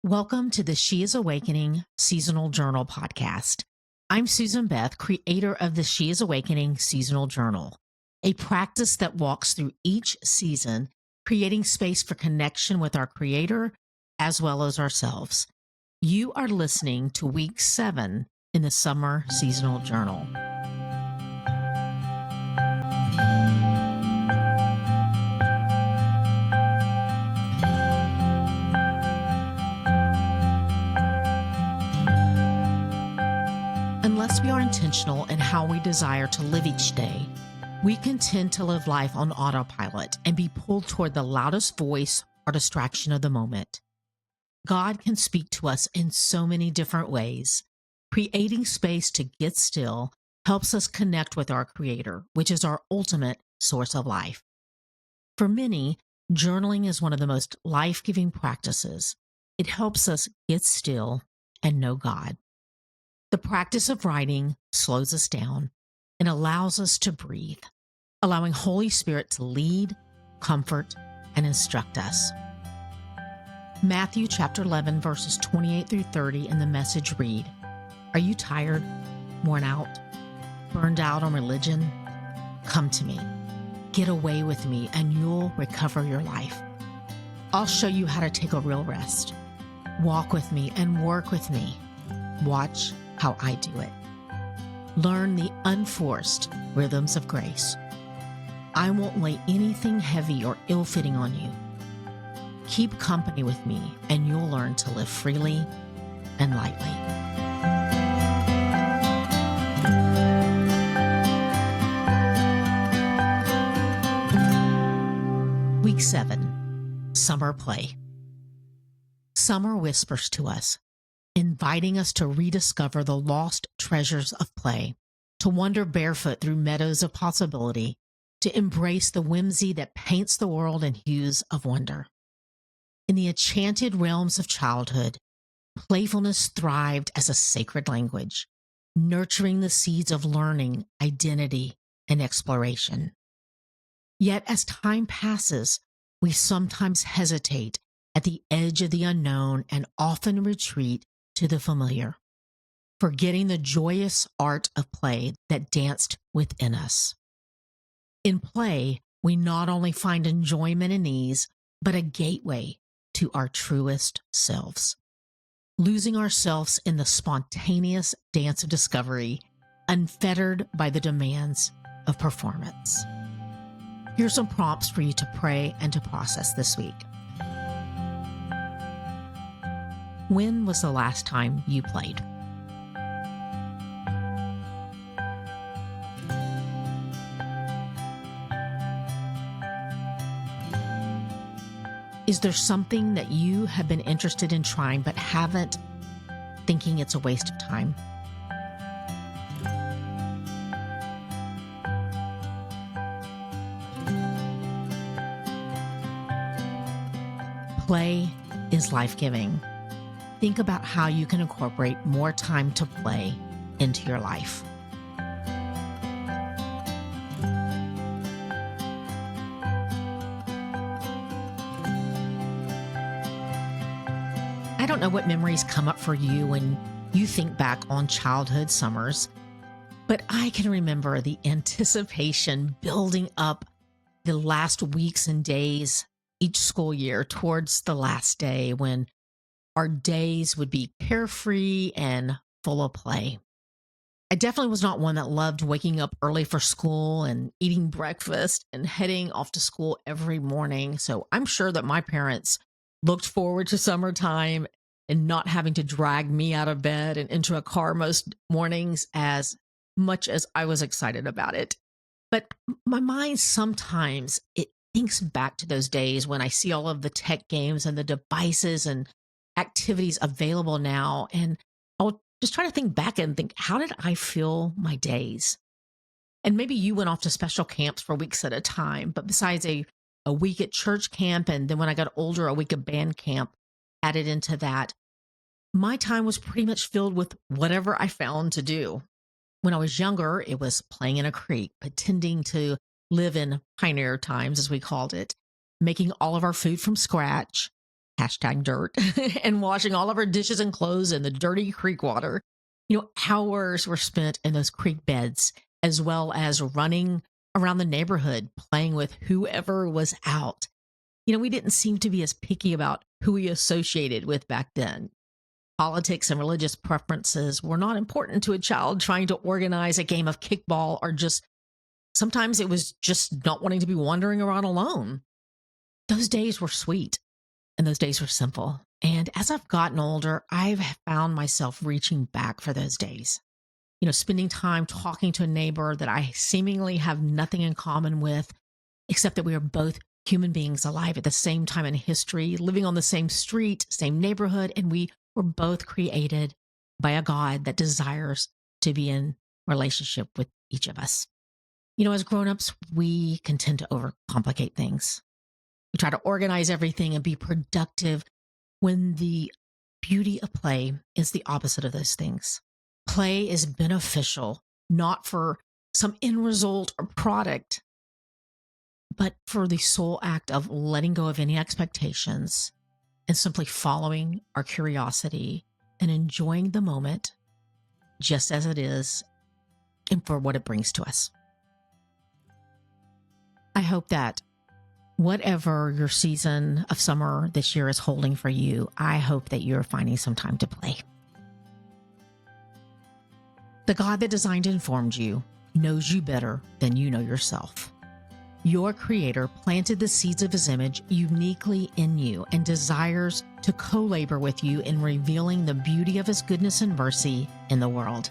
Welcome to the She is Awakening Seasonal Journal podcast. I'm Susan Beth, creator of the She is Awakening Seasonal Journal, a practice that walks through each season, creating space for connection with our Creator as well as ourselves. You are listening to week 7 in the Summer Seasonal Journal. Unless we are intentional in how we desire to live each day, we can tend to live life on autopilot and be pulled toward the loudest voice or distraction of the moment. God can speak to us in so many different ways. Creating space to get still helps us connect with our Creator, which is our ultimate source of life. For many, journaling is one of the most life-giving practices. It helps us get still and know God. The practice of writing slows us down and allows us to breathe, allowing Holy Spirit to lead, comfort, and instruct us. Matthew chapter 11, verses 28 through 30 in the Message read, "Are you tired, worn out, burned out on religion? Come to me. Get away with me and you'll recover your life. I'll show you how to take a real rest. Walk with me and work with me. Watch how I do it. Learn the unforced rhythms of grace. I won't lay anything heavy or ill-fitting on you. Keep company with me and you'll learn to live freely and lightly." Week 7, Summer Play. Summer whispers to us, inviting us to rediscover the lost treasures of play, to wander barefoot through meadows of possibility, to embrace the whimsy that paints the world in hues of wonder. In the enchanted realms of childhood, playfulness thrived as a sacred language, nurturing the seeds of learning, identity, and exploration. Yet as time passes, we sometimes hesitate at the edge of the unknown and often retreat to the familiar, forgetting the joyous art of play that danced within us. In play, we not only find enjoyment and ease, but a gateway to our truest selves, losing ourselves in the spontaneous dance of discovery, unfettered by the demands of performance. Here's some prompts for you to pray and to process this week. When was the last time you played? Is there something that you have been interested in trying but haven't, thinking it's a waste of time? Play is life-giving. Think about how you can incorporate more time to play into your life. I don't know what memories come up for you when you think back on childhood summers, but I can remember the anticipation building up the last weeks and days each school year towards the last day when our days would be carefree and full of play. I definitely was not one that loved waking up early for school and eating breakfast and heading off to school every morning. So I'm sure that my parents looked forward to summertime and not having to drag me out of bed and into a car most mornings as much as I was excited about it. But my mind sometimes, it thinks back to those days when I see all of the tech games and the devices and activities available now. And I'll just try to think back and think, how did I feel my days? And maybe you went off to special camps for weeks at a time, but besides a week at church camp, and then when I got older, a week of band camp added into that, my time was pretty much filled with whatever I found to do. When I was younger, it was playing in a creek, pretending to live in pioneer times, as we called it, making all of our food from scratch, hashtag dirt, and washing all of our dishes and clothes in the dirty creek water. Hours were spent in those creek beds, as well as running around the neighborhood, playing with whoever was out. We didn't seem to be as picky about who we associated with back then. Politics and religious preferences were not important to a child trying to organize a game of kickball, or just sometimes it was just not wanting to be wandering around alone. Those days were sweet and those days were simple. And as I've gotten older, I've found myself reaching back for those days. Spending time talking to a neighbor that I seemingly have nothing in common with, except that we are both human beings alive at the same time in history, living on the same street, same neighborhood, and we were both created by a God that desires to be in relationship with each of us. As grown-ups, we can tend to overcomplicate things. We try to organize everything and be productive, when the beauty of play is the opposite of those things. Play is beneficial, not for some end result or product, but for the sole act of letting go of any expectations and simply following our curiosity and enjoying the moment just as it is and for what it brings to us. I hope that whatever your season of summer this year is holding for you, I hope that you're finding some time to play. The God that designed and formed you knows you better than you know yourself. Your Creator planted the seeds of His image uniquely in you and desires to co-labor with you in revealing the beauty of His goodness and mercy in the world.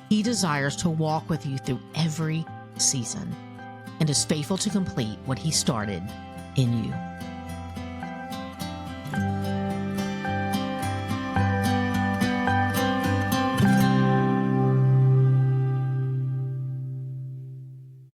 He desires to walk with you through every season and is faithful to complete what He started in you.